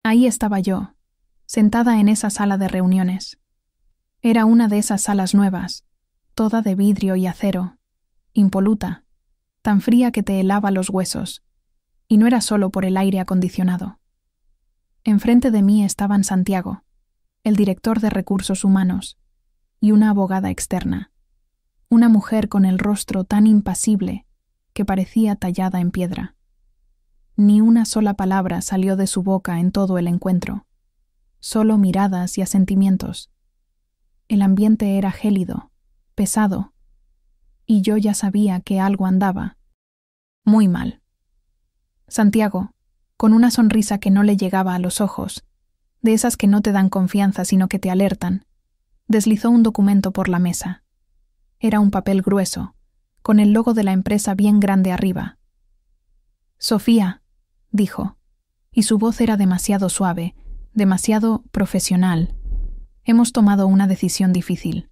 Ahí estaba yo, sentada en esa sala de reuniones. Era una de esas salas nuevas, toda de vidrio y acero, impoluta, tan fría que te helaba los huesos, y no era solo por el aire acondicionado. Enfrente de mí estaban Santiago, el director de recursos humanos, y una abogada externa, una mujer con el rostro tan impasible que parecía tallada en piedra. Ni una sola palabra salió de su boca en todo el encuentro, solo miradas y asentimientos. El ambiente era gélido, pesado, y yo ya sabía que algo andaba muy mal. Santiago, con una sonrisa que no le llegaba a los ojos, de esas que no te dan confianza sino que te alertan, deslizó un documento por la mesa. Era un papel grueso, con el logo de la empresa bien grande arriba. «Sofía», dijo, y su voz era demasiado suave, demasiado profesional. «Hemos tomado una decisión difícil.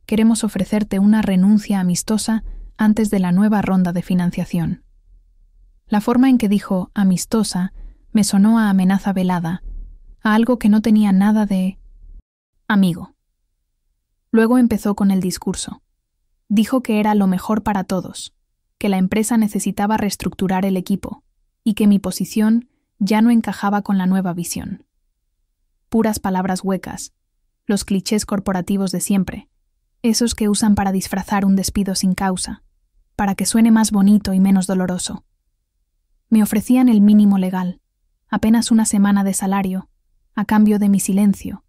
Queremos ofrecerte una renuncia amistosa antes de la nueva ronda de financiación». La forma en que dijo «amistosa» me sonó a amenaza velada, a algo que no tenía nada de amigo. Luego empezó con el discurso. Dijo que era lo mejor para todos, que la empresa necesitaba reestructurar el equipo y que mi posición ya no encajaba con la nueva visión. Puras palabras huecas, los clichés corporativos de siempre, esos que usan para disfrazar un despido sin causa, para que suene más bonito y menos doloroso. Me ofrecían el mínimo legal, apenas una semana de salario, a cambio de mi silencio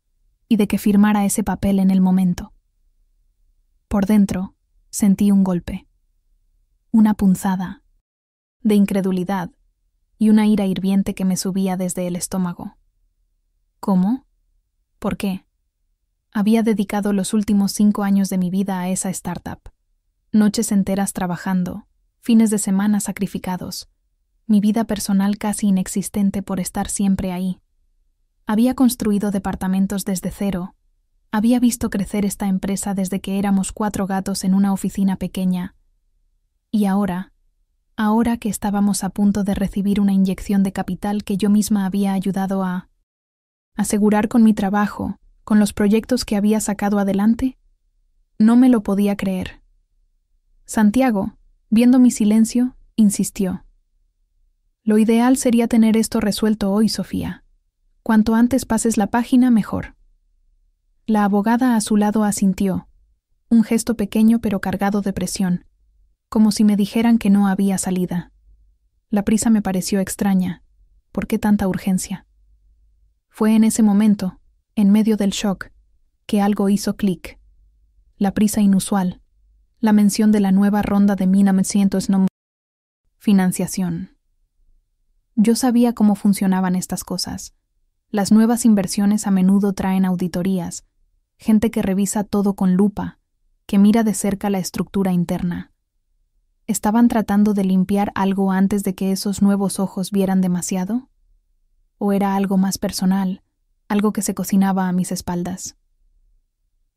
y de que firmara ese papel en el momento. Por dentro sentí un golpe, una punzada de incredulidad y una ira hirviente que me subía desde el estómago. ¿Cómo? ¿Por qué? Había dedicado los últimos 5 años de mi vida a esa startup. Noches enteras trabajando, fines de semana sacrificados, mi vida personal casi inexistente por estar siempre ahí. Había construido departamentos desde cero. Había visto crecer esta empresa desde que éramos 4 gatos en una oficina pequeña. Y ahora que estábamos a punto de recibir una inyección de capital que yo misma había ayudado a asegurar con mi trabajo, con los proyectos que había sacado adelante, no me lo podía creer. Santiago, viendo mi silencio, insistió. «Lo ideal sería tener esto resuelto hoy, Sofía. Cuanto antes pases la página, mejor». La abogada a su lado asintió, un gesto pequeño pero cargado de presión, como si me dijeran que no había salida. La prisa me pareció extraña. ¿Por qué tanta urgencia? Fue en ese momento, en medio del shock, que algo hizo clic. La prisa inusual, la mención de la nueva ronda de 1990 financiación. Yo sabía cómo funcionaban estas cosas. Las nuevas inversiones a menudo traen auditorías, gente que revisa todo con lupa, que mira de cerca la estructura interna. ¿Estaban tratando de limpiar algo antes de que esos nuevos ojos vieran demasiado? ¿O era algo más personal, algo que se cocinaba a mis espaldas?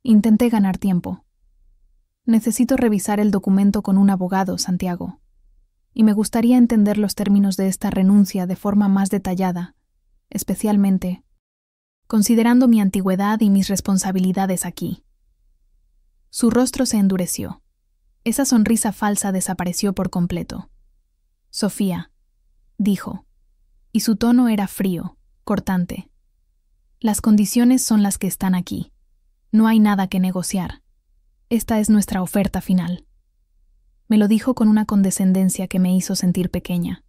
Intenté ganar tiempo. Necesito revisar el documento con un abogado, Santiago, y me gustaría entender los términos de esta renuncia de forma más detallada, especialmente considerando mi antigüedad y mis responsabilidades aquí. Su rostro se endureció. Esa sonrisa falsa desapareció por completo. «Sofía», dijo, y su tono era frío, cortante. «Las condiciones son las que están aquí. No hay nada que negociar. Esta es nuestra oferta final». Me lo dijo con una condescendencia que me hizo sentir pequeña,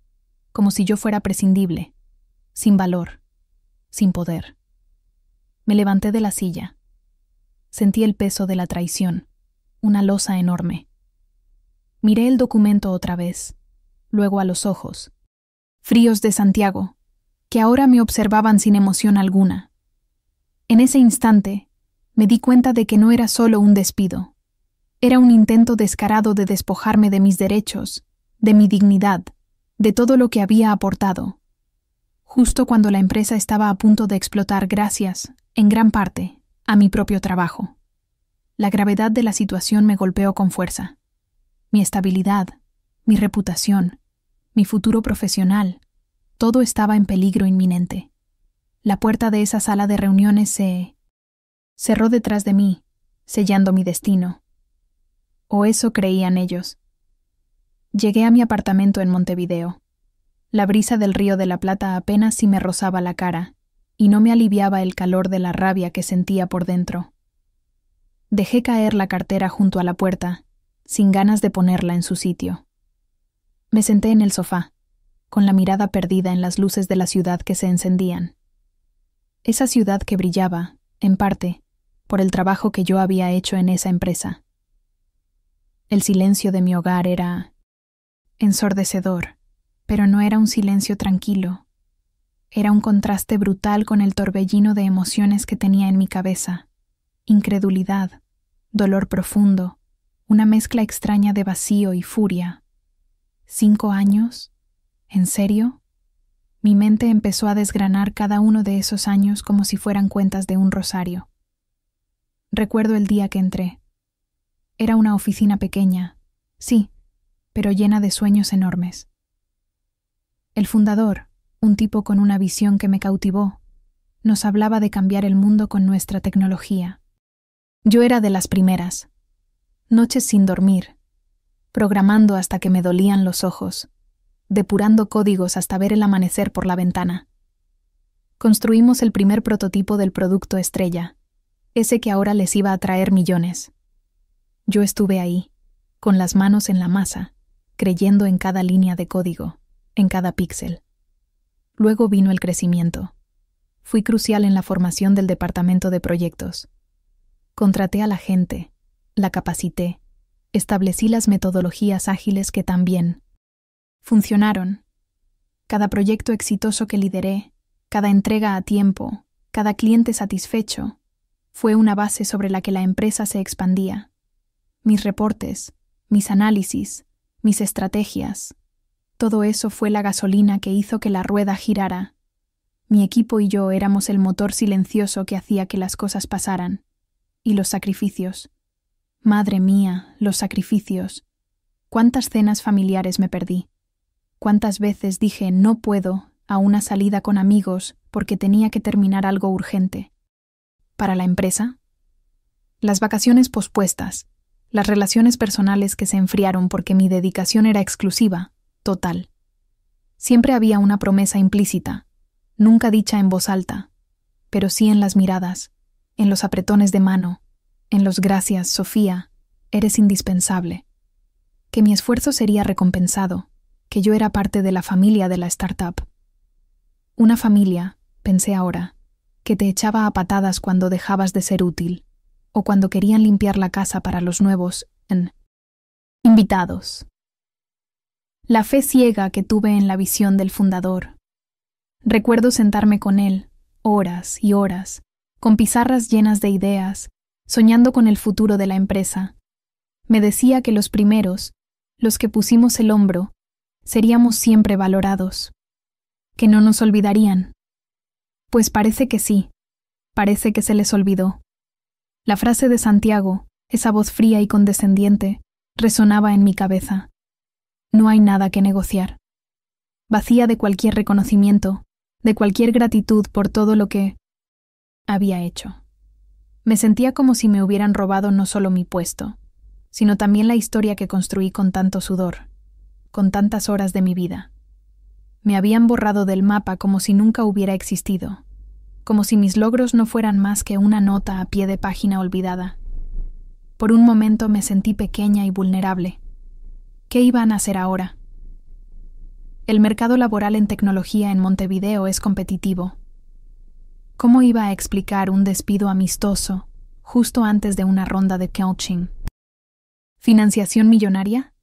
como si yo fuera prescindible, sin valor, sin poder. Me levanté de la silla. Sentí el peso de la traición, una losa enorme. Miré el documento otra vez, luego a los ojos, fríos de Santiago, que ahora me observaban sin emoción alguna. En ese instante, me di cuenta de que no era solo un despido. Era un intento descarado de despojarme de mis derechos, de mi dignidad, de todo lo que había aportado. Justo cuando la empresa estaba a punto de explotar gracias, en gran parte, a mi propio trabajo. La gravedad de la situación me golpeó con fuerza. Mi estabilidad, mi reputación, mi futuro profesional, todo estaba en peligro inminente. La puerta de esa sala de reuniones se cerró detrás de mí, sellando mi destino. O eso creían ellos. Llegué a mi apartamento en Montevideo. La brisa del Río de la Plata apenas si me rozaba la cara, y no me aliviaba el calor de la rabia que sentía por dentro. Dejé caer la cartera junto a la puerta, sin ganas de ponerla en su sitio. Me senté en el sofá, con la mirada perdida en las luces de la ciudad que se encendían. Esa ciudad que brillaba, en parte, por el trabajo que yo había hecho en esa empresa. El silencio de mi hogar era ensordecedor, pero no era un silencio tranquilo. Era un contraste brutal con el torbellino de emociones que tenía en mi cabeza. Incredulidad, dolor profundo, una mezcla extraña de vacío y furia. 5 años, ¿en serio? Mi mente empezó a desgranar cada uno de esos años como si fueran cuentas de un rosario. Recuerdo el día que entré. Era una oficina pequeña, sí, pero llena de sueños enormes. El fundador, un tipo con una visión que me cautivó, nos hablaba de cambiar el mundo con nuestra tecnología. Yo era de las primeras. Noches sin dormir, programando hasta que me dolían los ojos, depurando códigos hasta ver el amanecer por la ventana. Construimos el primer prototipo del producto estrella, ese que ahora les iba a traer millones. Yo estuve ahí, con las manos en la masa, creyendo en cada línea de código, en cada píxel. Luego vino el crecimiento. Fui crucial en la formación del departamento de proyectos. Contraté a la gente, la capacité, establecí las metodologías ágiles que también funcionaron. Cada proyecto exitoso que lideré, cada entrega a tiempo, cada cliente satisfecho, fue una base sobre la que la empresa se expandía. Mis reportes, mis análisis, mis estrategias, todo eso fue la gasolina que hizo que la rueda girara. Mi equipo y yo éramos el motor silencioso que hacía que las cosas pasaran. Y los sacrificios. Madre mía, los sacrificios. ¿Cuántas cenas familiares me perdí? ¿Cuántas veces dije no puedo a una salida con amigos porque tenía que terminar algo urgente? ¿Para la empresa? Las vacaciones pospuestas, las relaciones personales que se enfriaron porque mi dedicación era exclusiva, total. Siempre había una promesa implícita, nunca dicha en voz alta, pero sí en las miradas, en los apretones de mano, en los gracias, Sofía, eres indispensable. Que mi esfuerzo sería recompensado, que yo era parte de la familia de la startup. Una familia, pensé ahora, que te echaba a patadas cuando dejabas de ser útil, o cuando querían limpiar la casa para los nuevos invitados. La fe ciega que tuve en la visión del fundador. Recuerdo sentarme con él, horas y horas, con pizarras llenas de ideas, soñando con el futuro de la empresa. Me decía que los primeros, los que pusimos el hombro, seríamos siempre valorados, que no nos olvidarían. Pues parece que sí, parece que se les olvidó. La frase de Santiago, esa voz fría y condescendiente, resonaba en mi cabeza. No hay nada que negociar. Vacía de cualquier reconocimiento, de cualquier gratitud por todo lo que había hecho. Me sentía como si me hubieran robado no solo mi puesto, sino también la historia que construí con tanto sudor, con tantas horas de mi vida. Me habían borrado del mapa como si nunca hubiera existido, como si mis logros no fueran más que una nota a pie de página olvidada. Por un momento me sentí pequeña y vulnerable. ¿Qué iban a hacer ahora? El mercado laboral en tecnología en Montevideo es competitivo. ¿Cómo iba a explicar un despido amistoso justo antes de una ronda de coaching? ¿Financiación millonaria?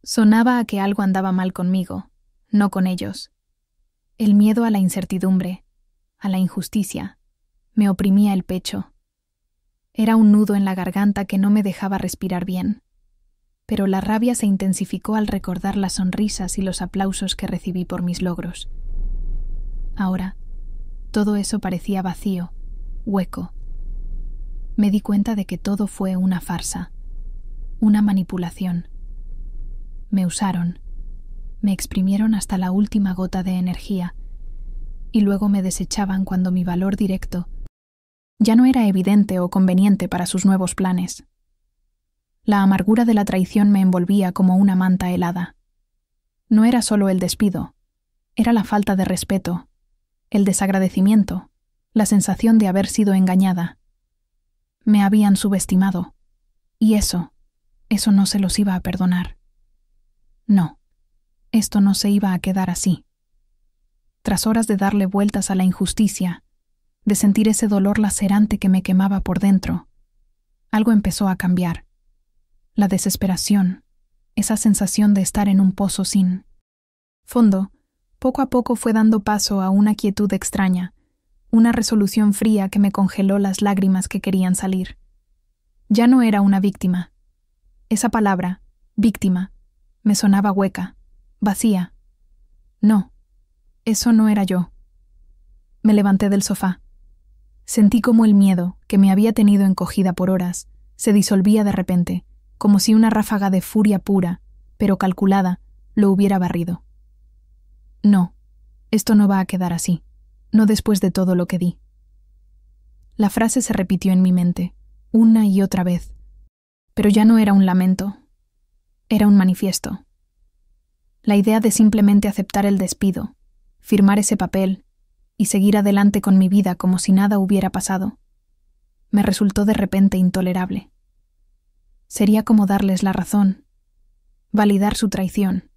Sonaba a que algo andaba mal conmigo, no con ellos. El miedo a la incertidumbre, a la injusticia, me oprimía el pecho. Era un nudo en la garganta que no me dejaba respirar bien. Pero la rabia se intensificó al recordar las sonrisas y los aplausos que recibí por mis logros. Ahora, todo eso parecía vacío, hueco. Me di cuenta de que todo fue una farsa, una manipulación. Me usaron, me exprimieron hasta la última gota de energía, y luego me desechaban cuando mi valor directo ya no era evidente o conveniente para sus nuevos planes. La amargura de la traición me envolvía como una manta helada. No era solo el despido, era la falta de respeto, el desagradecimiento, la sensación de haber sido engañada. Me habían subestimado, y eso no se los iba a perdonar. No, esto no se iba a quedar así. Tras horas de darle vueltas a la injusticia, de sentir ese dolor lacerante que me quemaba por dentro, algo empezó a cambiar. La desesperación, esa sensación de estar en un pozo sin fondo, poco a poco fue dando paso a una quietud extraña, una resolución fría que me congeló las lágrimas que querían salir. Ya no era una víctima. Esa palabra, víctima, me sonaba hueca, vacía. No, eso no era yo. Me levanté del sofá. Sentí como el miedo, que me había tenido encogida por horas, se disolvía de repente, como si una ráfaga de furia pura, pero calculada, lo hubiera barrido. No, esto no va a quedar así, no después de todo lo que di. La frase se repitió en mi mente, una y otra vez, pero ya no era un lamento, era un manifiesto. La idea de simplemente aceptar el despido, firmar ese papel y seguir adelante con mi vida como si nada hubiera pasado, me resultó de repente intolerable. Sería como darles la razón, validar su traición,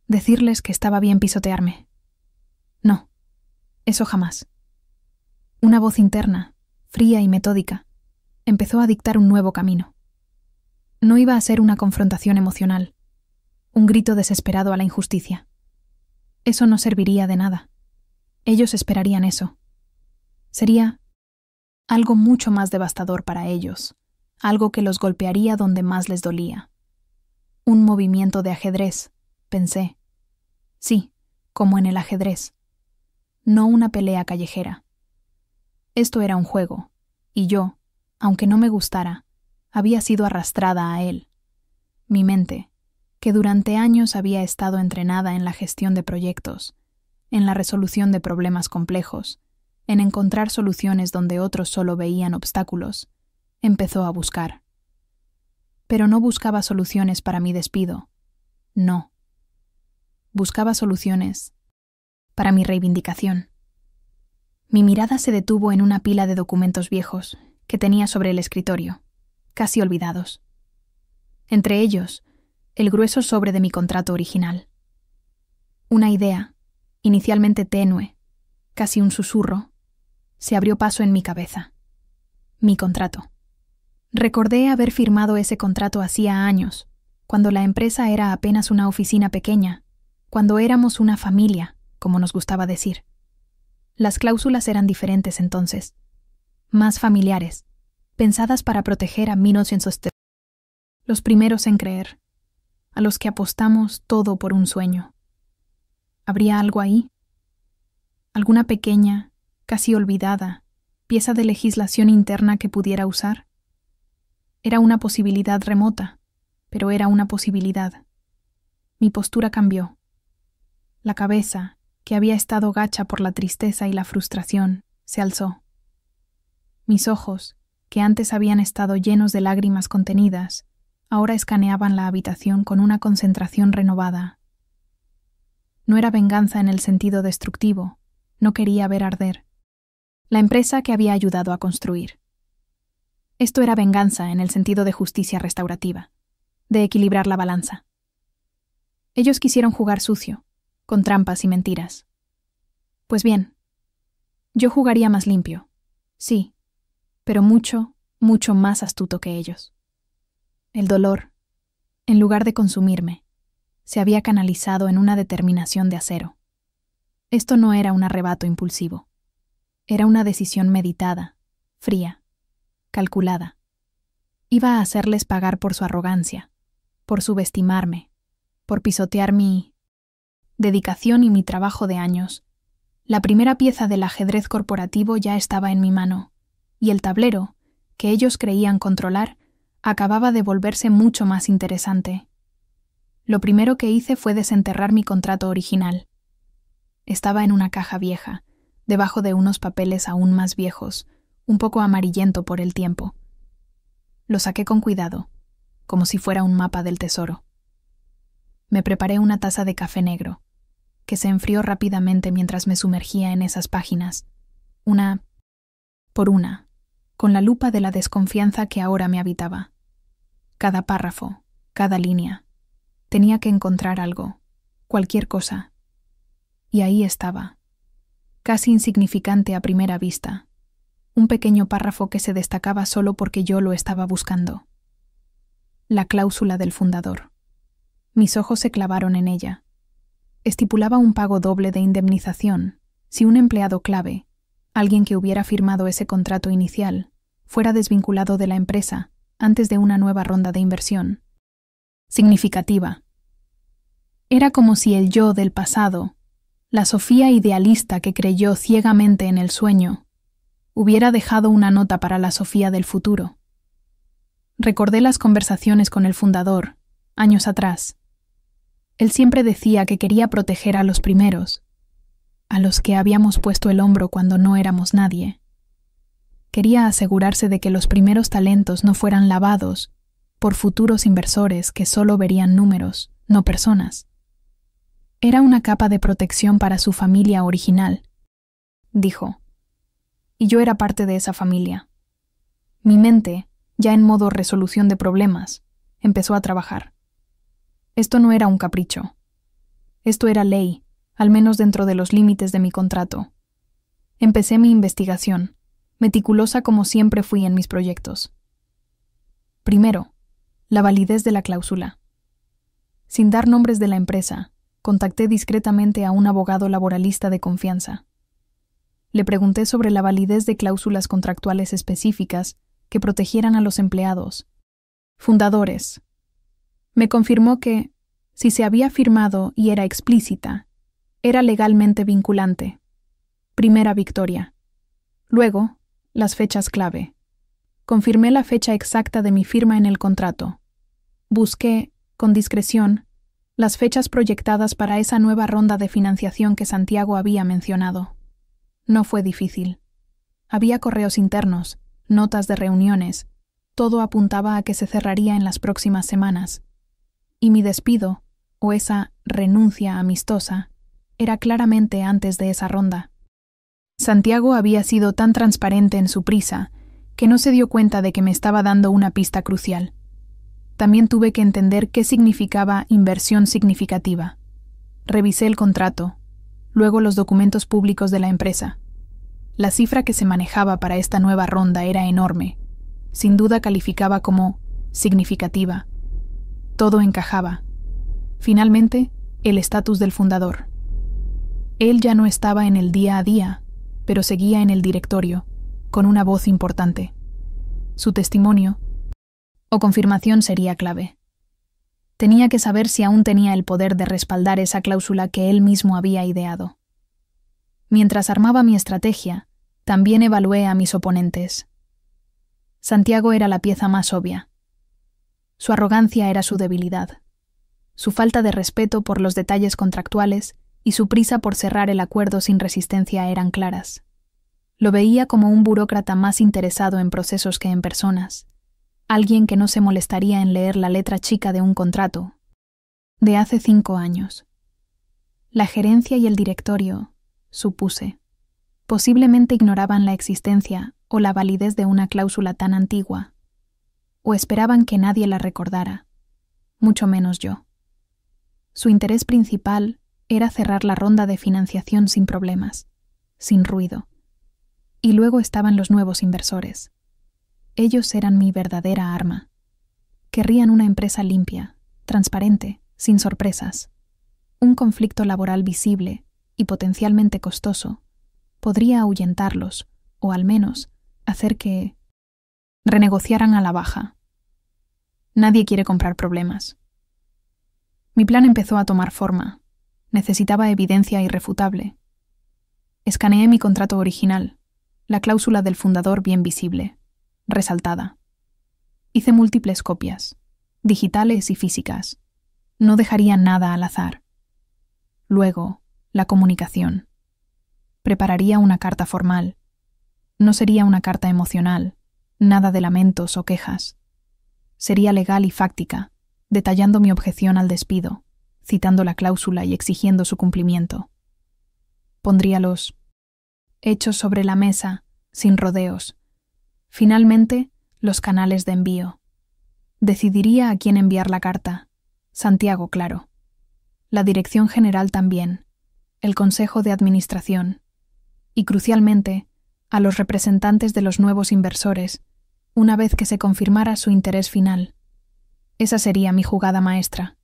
decirles que estaba bien pisotearme. No, eso jamás. Una voz interna, fría y metódica, empezó a dictar un nuevo camino. No iba a ser una confrontación emocional, un grito desesperado a la injusticia. Eso no serviría de nada. Ellos esperarían eso. Sería algo mucho más devastador para ellos, algo que los golpearía donde más les dolía. Un movimiento de ajedrez, pensé. Sí, como en el ajedrez. No una pelea callejera. Esto era un juego, y yo, aunque no me gustara, había sido arrastrada a él. Mi mente, que durante años había estado entrenada en la gestión de proyectos, en la resolución de problemas complejos, en encontrar soluciones donde otros solo veían obstáculos, empezó a buscar. Pero no buscaba soluciones para mi despido. No. Buscaba soluciones para mi reivindicación. Mi mirada se detuvo en una pila de documentos viejos que tenía sobre el escritorio, casi olvidados. Entre ellos, el grueso sobre de mi contrato original. Una idea, inicialmente tenue, casi un susurro, se abrió paso en mi cabeza. Mi contrato. Recordé haber firmado ese contrato hacía años, cuando la empresa era apenas una oficina pequeña, cuando éramos una familia, como nos gustaba decir. Las cláusulas eran diferentes entonces, más familiares, pensadas para proteger a 1900, los primeros en creer, a los que apostamos todo por un sueño. ¿Habría algo ahí? ¿Alguna pequeña, casi olvidada, pieza de legislación interna que pudiera usar? Era una posibilidad remota, pero era una posibilidad. Mi postura cambió. La cabeza, que había estado gacha por la tristeza y la frustración, se alzó. Mis ojos, que antes habían estado llenos de lágrimas contenidas, ahora escaneaban la habitación con una concentración renovada. No era venganza en el sentido destructivo, no quería ver arder la empresa que había ayudado a construir. Esto era venganza en el sentido de justicia restaurativa, de equilibrar la balanza. Ellos quisieron jugar sucio, con trampas y mentiras. Pues bien, yo jugaría más limpio, sí, pero mucho, mucho más astuto que ellos. El dolor, en lugar de consumirme, se había canalizado en una determinación de acero. Esto no era un arrebato impulsivo. Era una decisión meditada, fría, calculada. Iba a hacerles pagar por su arrogancia, por subestimarme, por pisotear mi dedicación y mi trabajo de años. La primera pieza del ajedrez corporativo ya estaba en mi mano, y el tablero, que ellos creían controlar, acababa de volverse mucho más interesante. Lo primero que hice fue desenterrar mi contrato original. Estaba en una caja vieja, debajo de unos papeles aún más viejos, un poco amarillento por el tiempo. Lo saqué con cuidado, como si fuera un mapa del tesoro. Me preparé una taza de café negro, que se enfrió rápidamente mientras me sumergía en esas páginas, una por una, con la lupa de la desconfianza que ahora me habitaba. Cada párrafo, cada línea. Tenía que encontrar algo, cualquier cosa. Y ahí estaba, casi insignificante a primera vista, un pequeño párrafo que se destacaba solo porque yo lo estaba buscando. La cláusula del fundador. Mis ojos se clavaron en ella. Estipulaba un pago doble de indemnización si un empleado clave, alguien que hubiera firmado ese contrato inicial, fuera desvinculado de la empresa antes de una nueva ronda de inversión. Significativa. Era como si el yo del pasado, la Sofía idealista que creyó ciegamente en el sueño, hubiera dejado una nota para la Sofía del futuro. Recordé las conversaciones con el fundador, años atrás. Él siempre decía que quería proteger a los primeros, a los que habíamos puesto el hombro cuando no éramos nadie. Quería asegurarse de que los primeros talentos no fueran lavados por futuros inversores que solo verían números, no personas. Era una capa de protección para su familia original, dijo. Y yo era parte de esa familia. Mi mente, ya en modo resolución de problemas, empezó a trabajar. Esto no era un capricho. Esto era ley, al menos dentro de los límites de mi contrato. Empecé mi investigación, meticulosa como siempre fui en mis proyectos. Primero, la validez de la cláusula. Sin dar nombres de la empresa, contacté discretamente a un abogado laboralista de confianza. Le pregunté sobre la validez de cláusulas contractuales específicas que protegieran a los empleados, fundadores. Me confirmó que, si se había firmado y era explícita, era legalmente vinculante. Primera victoria. Luego, las fechas clave. Confirmé la fecha exacta de mi firma en el contrato. Busqué, con discreción, las fechas proyectadas para esa nueva ronda de financiación que Santiago había mencionado. No fue difícil. Había correos internos, notas de reuniones, todo apuntaba a que se cerraría en las próximas semanas. Y mi despido, o esa renuncia amistosa, era claramente antes de esa ronda. Santiago había sido tan transparente en su prisa que no se dio cuenta de que me estaba dando una pista crucial. También tuve que entender qué significaba inversión significativa. Revisé el contrato, luego los documentos públicos de la empresa. La cifra que se manejaba para esta nueva ronda era enorme. Sin duda calificaba como significativa. Todo encajaba. Finalmente, el estatus del fundador. Él ya no estaba en el día a día, pero seguía en el directorio, con una voz importante. Su testimonio o confirmación sería clave. Tenía que saber si aún tenía el poder de respaldar esa cláusula que él mismo había ideado. Mientras armaba mi estrategia, también evalué a mis oponentes. Santiago era la pieza más obvia. Su arrogancia era su debilidad. Su falta de respeto por los detalles contractuales y su prisa por cerrar el acuerdo sin resistencia eran claras. Lo veía como un burócrata más interesado en procesos que en personas, alguien que no se molestaría en leer la letra chica de un contrato, de hace 5 años. La gerencia y el directorio, supuse, posiblemente ignoraban la existencia o la validez de una cláusula tan antigua, o esperaban que nadie la recordara, mucho menos yo. Su interés principal era cerrar la ronda de financiación sin problemas, sin ruido. Y luego estaban los nuevos inversores. Ellos eran mi verdadera arma. Querrían una empresa limpia, transparente, sin sorpresas. Un conflicto laboral visible y potencialmente costoso podría ahuyentarlos, o al menos hacer que renegociaran a la baja. Nadie quiere comprar problemas. Mi plan empezó a tomar forma. Necesitaba evidencia irrefutable. Escaneé mi contrato original, la cláusula del fundador bien visible, resaltada. Hice múltiples copias, digitales y físicas. No dejaría nada al azar. Luego, la comunicación. Prepararía una carta formal. No sería una carta emocional, nada de lamentos o quejas. Sería legal y fáctica, detallando mi objeción al despido, citando la cláusula y exigiendo su cumplimiento. Pondría los hechos sobre la mesa, sin rodeos. Finalmente, los canales de envío. Decidiría a quién enviar la carta. Santiago, claro. La dirección general también. El consejo de administración. Y, crucialmente, a los representantes de los nuevos inversores, una vez que se confirmara su interés final. Esa sería mi jugada maestra.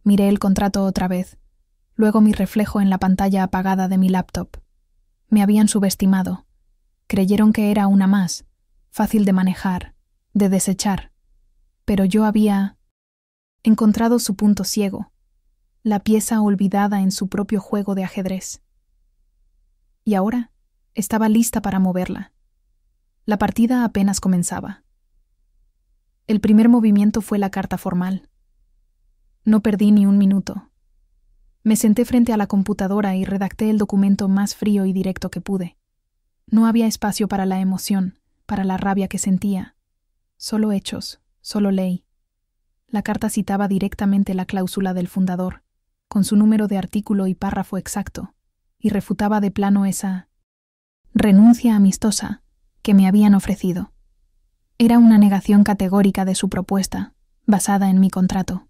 Miré el contrato otra vez, luego mi reflejo en la pantalla apagada de mi laptop. Me habían subestimado. Creyeron que era una más, fácil de manejar, de desechar. Pero yo había encontrado su punto ciego, la pieza olvidada en su propio juego de ajedrez. Y ahora estaba lista para moverla. La partida apenas comenzaba. El primer movimiento fue la carta formal. No perdí ni un minuto. Me senté frente a la computadora y redacté el documento más frío y directo que pude. No había espacio para la emoción, para la rabia que sentía. Solo hechos, solo ley. La carta citaba directamente la cláusula del fundador, con su número de artículo y párrafo exacto, y refutaba de plano esa renuncia amistosa que me habían ofrecido. Era una negación categórica de su propuesta, basada en mi contrato.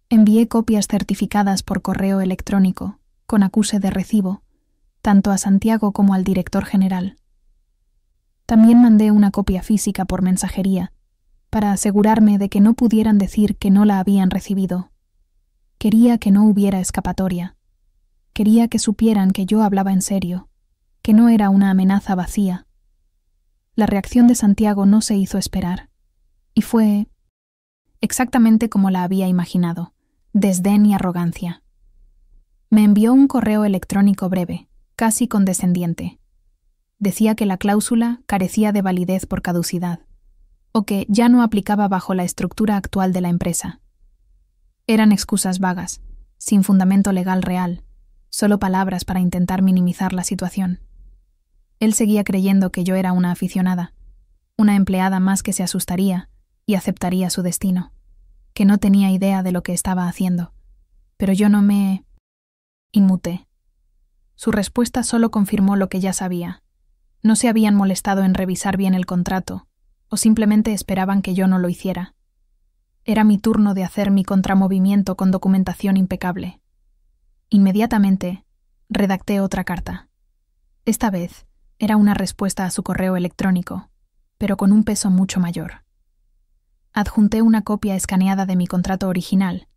Envié copias certificadas por correo electrónico, con acuse de recibo, tanto a Santiago como al director general. También mandé una copia física por mensajería, para asegurarme de que no pudieran decir que no la habían recibido. Quería que no hubiera escapatoria. Quería que supieran que yo hablaba en serio, que no era una amenaza vacía. La reacción de Santiago no se hizo esperar, y fue exactamente como la había imaginado, desdén y arrogancia. Me envió un correo electrónico breve, casi condescendiente. Decía que la cláusula carecía de validez por caducidad, o que ya no aplicaba bajo la estructura actual de la empresa. Eran excusas vagas, sin fundamento legal real, solo palabras para intentar minimizar la situación. Él seguía creyendo que yo era una aficionada, una empleada más que se asustaría y aceptaría su destino, que no tenía idea de lo que estaba haciendo. Pero yo no me inmuté. Su respuesta solo confirmó lo que ya sabía. No se habían molestado en revisar bien el contrato, o simplemente esperaban que yo no lo hiciera. Era mi turno de hacer mi contramovimiento con documentación impecable. Inmediatamente, redacté otra carta. Esta vez, era una respuesta a su correo electrónico, pero con un peso mucho mayor. Adjunté una copia escaneada de mi contrato original,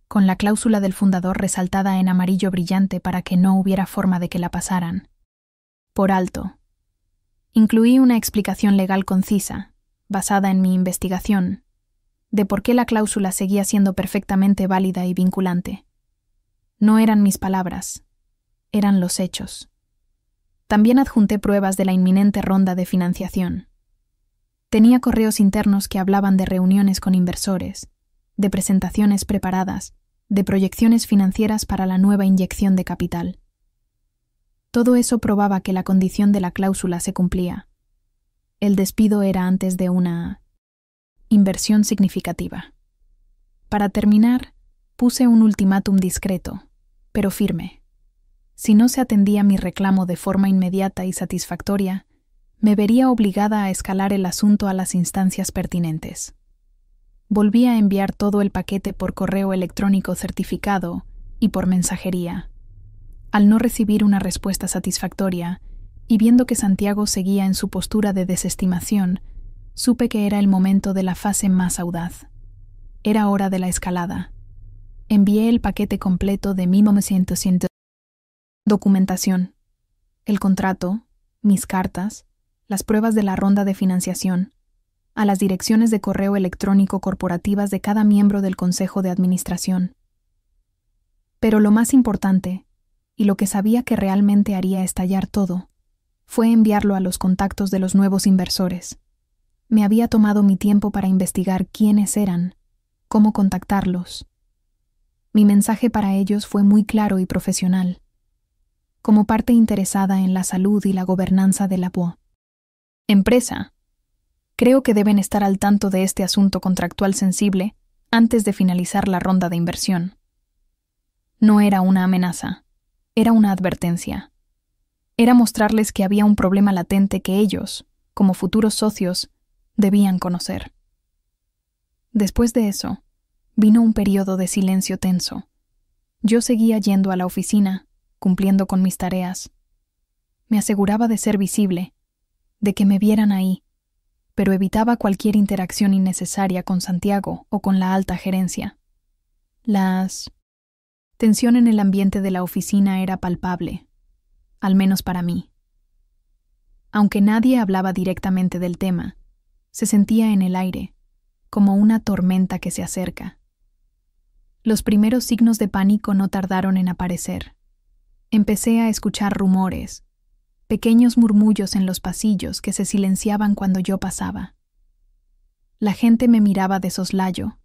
con la cláusula del fundador resaltada en amarillo brillante para que no hubiera forma de que la pasaran. Por alto. Incluí una explicación legal concisa, basada en mi investigación, de por qué la cláusula seguía siendo perfectamente válida y vinculante. No eran mis palabras, eran los hechos. También adjunté pruebas de la inminente ronda de financiación. Tenía correos internos que hablaban de reuniones con inversores, de presentaciones preparadas, de proyecciones financieras para la nueva inyección de capital. Todo eso probaba que la condición de la cláusula se cumplía. El despido era antes de una inversión significativa. Para terminar, puse un ultimátum discreto, pero firme. Si no se atendía mi reclamo de forma inmediata y satisfactoria, me vería obligada a escalar el asunto a las instancias pertinentes. Volví a enviar todo el paquete por correo electrónico certificado y por mensajería. Al no recibir una respuesta satisfactoria, y viendo que Santiago seguía en su postura de desestimación, supe que era el momento de la fase más audaz. Era hora de la escalada. Envié el paquete completo de mi documentación, el contrato, mis cartas, las pruebas de la ronda de financiación, a las direcciones de correo electrónico corporativas de cada miembro del Consejo de Administración. Pero lo más importante, y lo que sabía que realmente haría estallar todo, fue enviarlo a los contactos de los nuevos inversores. Me había tomado mi tiempo para investigar quiénes eran, cómo contactarlos. Mi mensaje para ellos fue muy claro y profesional. como parte interesada en la salud y la gobernanza de la empresa. Creo que deben estar al tanto de este asunto contractual sensible antes de finalizar la ronda de inversión. No era una amenaza, era una advertencia. Era mostrarles que había un problema latente que ellos, como futuros socios, debían conocer. Después de eso, vino un periodo de silencio tenso. Yo seguía yendo a la oficina, cumpliendo con mis tareas. Me aseguraba de ser visible, de que me vieran ahí, pero evitaba cualquier interacción innecesaria con Santiago o con la alta gerencia. La tensión en el ambiente de la oficina era palpable, al menos para mí. Aunque nadie hablaba directamente del tema, se sentía en el aire, como una tormenta que se acerca. Los primeros signos de pánico no tardaron en aparecer. Empecé a escuchar rumores, pequeños murmullos en los pasillos que se silenciaban cuando yo pasaba. La gente me miraba de soslayo,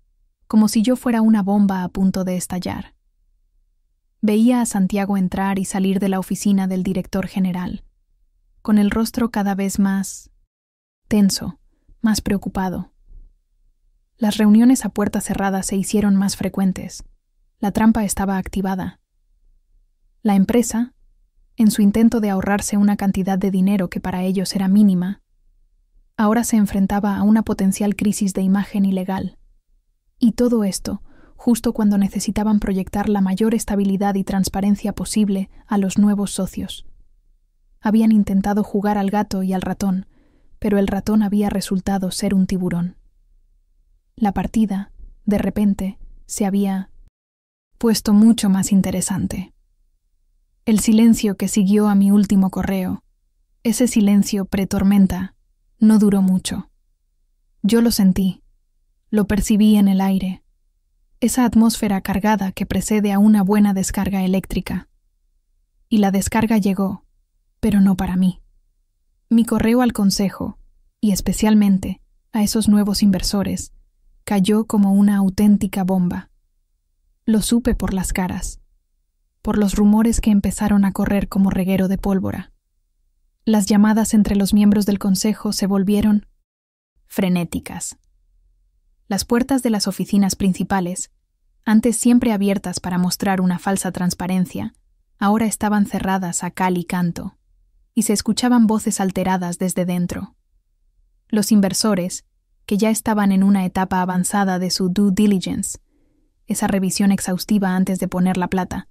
como si yo fuera una bomba a punto de estallar. Veía a Santiago entrar y salir de la oficina del director general, con el rostro cada vez más tenso, más preocupado. Las reuniones a puerta cerrada se hicieron más frecuentes. La trampa estaba activada. La empresa, en su intento de ahorrarse una cantidad de dinero que para ellos era mínima, ahora se enfrentaba a una potencial crisis de imagen ilegal. Y todo esto, justo cuando necesitaban proyectar la mayor estabilidad y transparencia posible a los nuevos socios. Habían intentado jugar al gato y al ratón, pero el ratón había resultado ser un tiburón. La partida, de repente, se había puesto mucho más interesante. El silencio que siguió a mi último correo, ese silencio pretormenta, no duró mucho. Yo lo sentí, lo percibí en el aire, esa atmósfera cargada que precede a una buena descarga eléctrica. Y la descarga llegó, pero no para mí. Mi correo al consejo, y especialmente a esos nuevos inversores, cayó como una auténtica bomba. Lo supe por las caras, por los rumores que empezaron a correr como reguero de pólvora. Las llamadas entre los miembros del consejo se volvieron frenéticas. Las puertas de las oficinas principales, antes siempre abiertas para mostrar una falsa transparencia, ahora estaban cerradas a cal y canto, y se escuchaban voces alteradas desde dentro. Los inversores, que ya estaban en una etapa avanzada de su due diligence, esa revisión exhaustiva antes de poner la plata,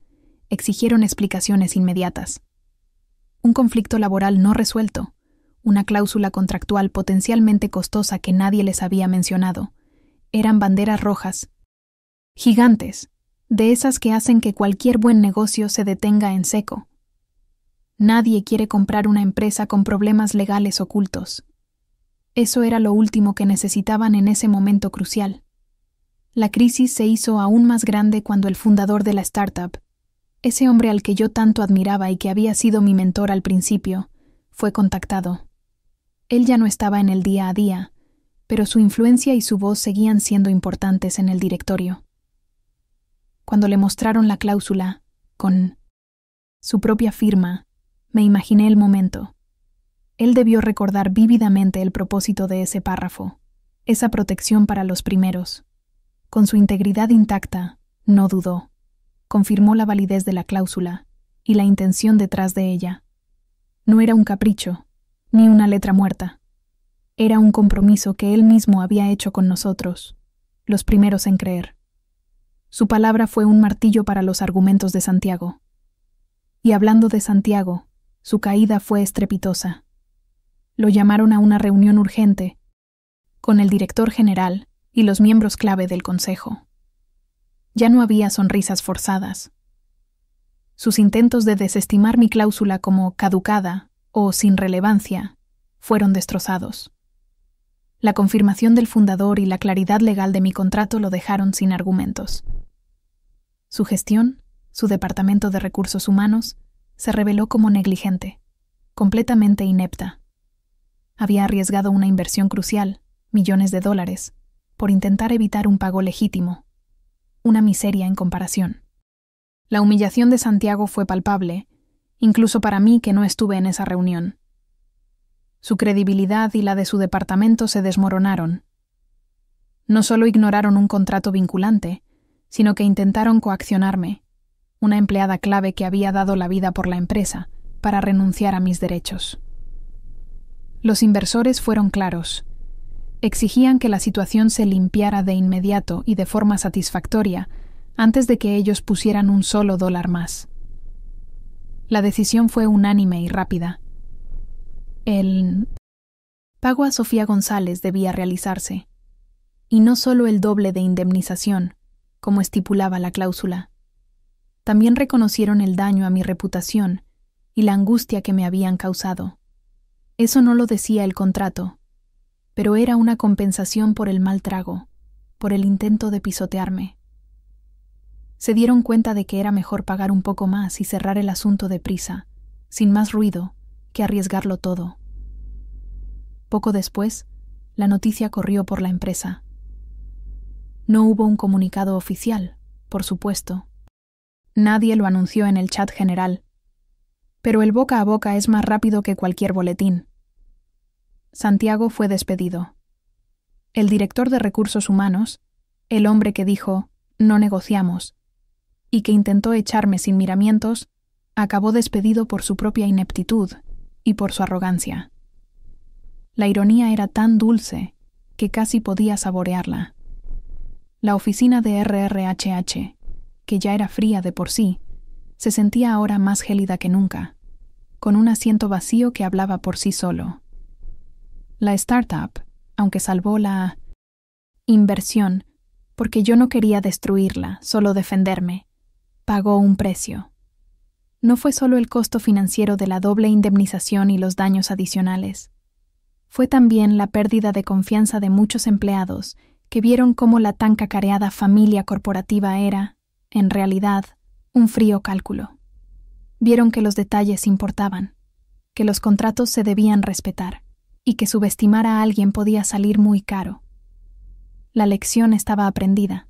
exigieron explicaciones inmediatas. Un conflicto laboral no resuelto, una cláusula contractual potencialmente costosa que nadie les había mencionado, eran banderas rojas, gigantes, de esas que hacen que cualquier buen negocio se detenga en seco. Nadie quiere comprar una empresa con problemas legales ocultos. Eso era lo último que necesitaban en ese momento crucial. La crisis se hizo aún más grande cuando el fundador de la startup, ese hombre al que yo tanto admiraba y que había sido mi mentor al principio, fue contactado. Él ya no estaba en el día a día, pero su influencia y su voz seguían siendo importantes en el directorio. Cuando le mostraron la cláusula, con su propia firma, me imaginé el momento. Él debió recordar vívidamente el propósito de ese párrafo, esa protección para los primeros. Con su integridad intacta, no dudó. Confirmó la validez de la cláusula y la intención detrás de ella. No era un capricho, ni una letra muerta. Era un compromiso que él mismo había hecho con nosotros, los primeros en creer. Su palabra fue un martillo para los argumentos de Santiago. Y hablando de Santiago, su caída fue estrepitosa. Lo llamaron a una reunión urgente con el director general y los miembros clave del consejo. Ya no había sonrisas forzadas. Sus intentos de desestimar mi cláusula como caducada o sin relevancia fueron destrozados. La confirmación del fundador y la claridad legal de mi contrato lo dejaron sin argumentos. Su gestión, su departamento de recursos humanos, se reveló como negligente, completamente inepta. Había arriesgado una inversión crucial, millones de dólares, por intentar evitar un pago legítimo. Una miseria en comparación. La humillación de Santiago fue palpable, incluso para mí que no estuve en esa reunión. Su credibilidad y la de su departamento se desmoronaron. No solo ignoraron un contrato vinculante, sino que intentaron coaccionarme, una empleada clave que había dado la vida por la empresa, para renunciar a mis derechos. Los inversores fueron claros. Exigían que la situación se limpiara de inmediato y de forma satisfactoria antes de que ellos pusieran un solo dólar más. La decisión fue unánime y rápida. El pago a Sofía González debía realizarse, y no solo el doble de indemnización, como estipulaba la cláusula. También reconocieron el daño a mi reputación y la angustia que me habían causado. Eso no lo decía el contrato, pero era una compensación por el mal trago, por el intento de pisotearme. Se dieron cuenta de que era mejor pagar un poco más y cerrar el asunto deprisa, sin más ruido, que arriesgarlo todo. Poco después, la noticia corrió por la empresa. No hubo un comunicado oficial, por supuesto. Nadie lo anunció en el chat general. Pero el boca a boca es más rápido que cualquier boletín. Santiago fue despedido. El director de recursos humanos, el hombre que dijo «no negociamos» y que intentó echarme sin miramientos, acabó despedido por su propia ineptitud y por su arrogancia. La ironía era tan dulce que casi podía saborearla. La oficina de RRHH, que ya era fría de por sí, se sentía ahora más gélida que nunca, con un asiento vacío que hablaba por sí solo. La startup, aunque salvó la inversión, porque yo no quería destruirla, solo defenderme, pagó un precio. No fue solo el costo financiero de la doble indemnización y los daños adicionales. Fue también la pérdida de confianza de muchos empleados que vieron cómo la tan cacareada familia corporativa era, en realidad, un frío cálculo. Vieron que los detalles importaban, que los contratos se debían respetar y que subestimar a alguien podía salir muy caro. La lección estaba aprendida,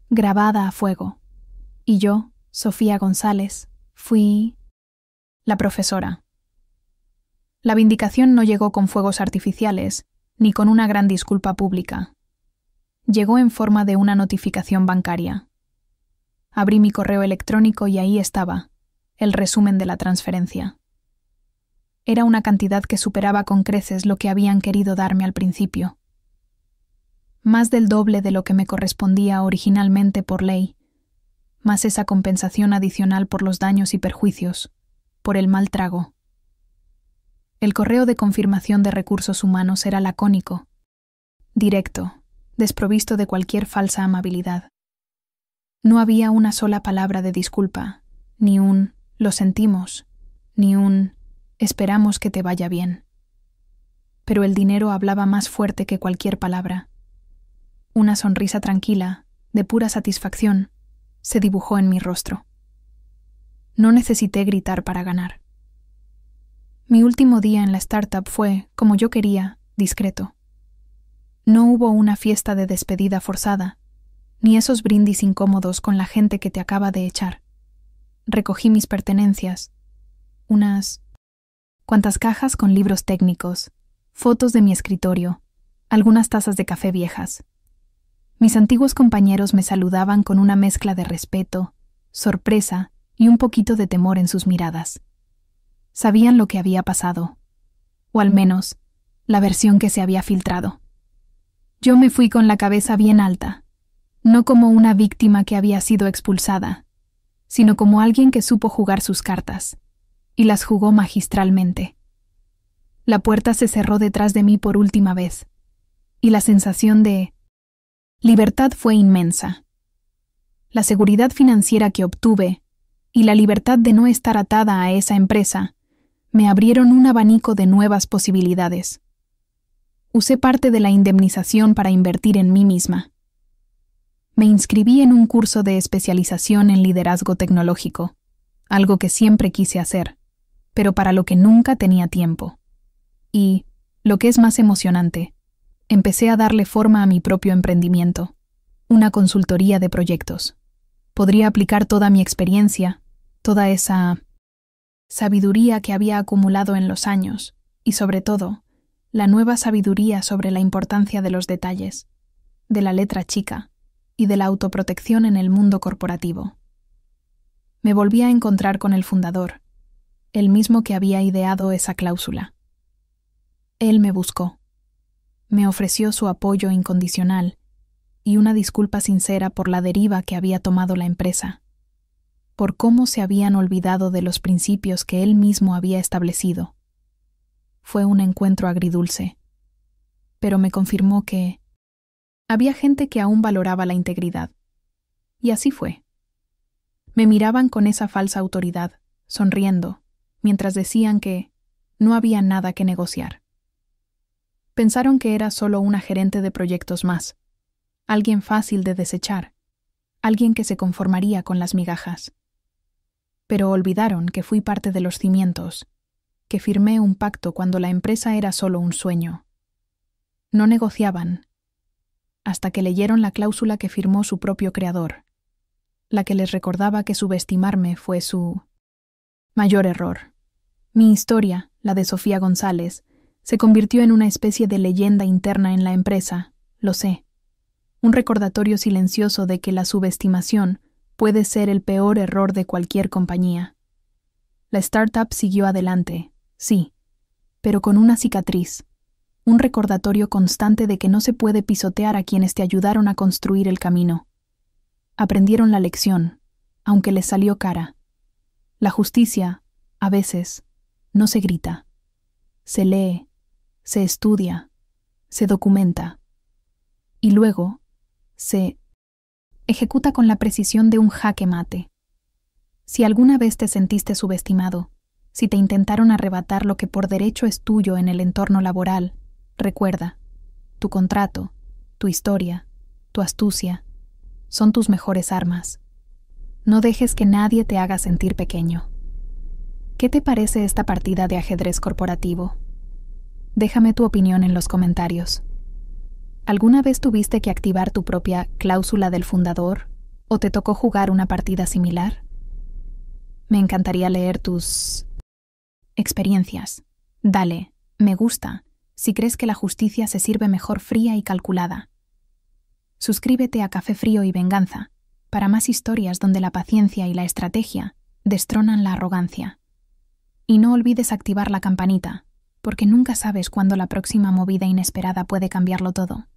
grabada a fuego, y yo, Sofía González, fui la profesora. La vindicación no llegó con fuegos artificiales ni con una gran disculpa pública. Llegó en forma de una notificación bancaria. Abrí mi correo electrónico y ahí estaba, el resumen de la transferencia. Era una cantidad que superaba con creces lo que habían querido darme al principio. Más del doble de lo que me correspondía originalmente por ley, más esa compensación adicional por los daños y perjuicios, por el mal trago. El correo de confirmación de recursos humanos era lacónico, directo, desprovisto de cualquier falsa amabilidad. No había una sola palabra de disculpa, ni un «lo sentimos», ni un «esperamos que te vaya bien». Pero el dinero hablaba más fuerte que cualquier palabra. Una sonrisa tranquila, de pura satisfacción, se dibujó en mi rostro. No necesité gritar para ganar. Mi último día en la startup fue, como yo quería, discreto. No hubo una fiesta de despedida forzada, ni esos brindis incómodos con la gente que te acaba de echar. Recogí mis pertenencias, unas cuantas cajas con libros técnicos, fotos de mi escritorio, algunas tazas de café viejas. Mis antiguos compañeros me saludaban con una mezcla de respeto, sorpresa y un poquito de temor en sus miradas. Sabían lo que había pasado, o al menos, la versión que se había filtrado. Yo me fui con la cabeza bien alta, no como una víctima que había sido expulsada, sino como alguien que supo jugar sus cartas, y las jugó magistralmente. La puerta se cerró detrás de mí por última vez, y la sensación de libertad fue inmensa. La seguridad financiera que obtuve y la libertad de no estar atada a esa empresa me abrieron un abanico de nuevas posibilidades. Usé parte de la indemnización para invertir en mí misma. Me inscribí en un curso de especialización en liderazgo tecnológico, algo que siempre quise hacer, pero para lo que nunca tenía tiempo. Y, lo que es más emocionante, empecé a darle forma a mi propio emprendimiento, una consultoría de proyectos. Podría aplicar toda mi experiencia, toda esa Sabiduría que había acumulado en los años, y sobre todo, la nueva sabiduría sobre la importancia de los detalles, de la letra chica y de la autoprotección en el mundo corporativo. Me volví a encontrar con el fundador, el mismo que había ideado esa cláusula. Él me buscó. Me ofreció su apoyo incondicional y una disculpa sincera por la deriva que había tomado la empresa, por cómo se habían olvidado de los principios que él mismo había establecido. Fue un encuentro agridulce, pero me confirmó que había gente que aún valoraba la integridad. Y así fue. Me miraban con esa falsa autoridad, sonriendo, mientras decían que no había nada que negociar. Pensaron que era solo una gerente de proyectos más, alguien fácil de desechar, alguien que se conformaría con las migajas. Pero olvidaron que fui parte de los cimientos, que firmé un pacto cuando la empresa era solo un sueño. No negociaban, hasta que leyeron la cláusula que firmó su propio creador, la que les recordaba que subestimarme fue su mayor error. Mi historia, la de Sofía González, se convirtió en una especie de leyenda interna en la empresa, lo sé. Un recordatorio silencioso de que la subestimación puede ser el peor error de cualquier compañía. La startup siguió adelante, sí, pero con una cicatriz, un recordatorio constante de que no se puede pisotear a quienes te ayudaron a construir el camino. Aprendieron la lección, aunque les salió cara. La justicia, a veces, no se grita. Se lee, se estudia, se documenta. Y luego, se ejecuta con la precisión de un jaque mate. Si alguna vez te sentiste subestimado, si te intentaron arrebatar lo que por derecho es tuyo en el entorno laboral, recuerda, tu contrato, tu historia, tu astucia, son tus mejores armas. No dejes que nadie te haga sentir pequeño. ¿Qué te parece esta partida de ajedrez corporativo? Déjame tu opinión en los comentarios. ¿Alguna vez tuviste que activar tu propia cláusula del fundador o te tocó jugar una partida similar? Me encantaría leer tus experiencias. Dale, me gusta, si crees que la justicia se sirve mejor fría y calculada. Suscríbete a Café Frío y Venganza para más historias donde la paciencia y la estrategia destronan la arrogancia. Y no olvides activar la campanita, porque nunca sabes cuándo la próxima movida inesperada puede cambiarlo todo.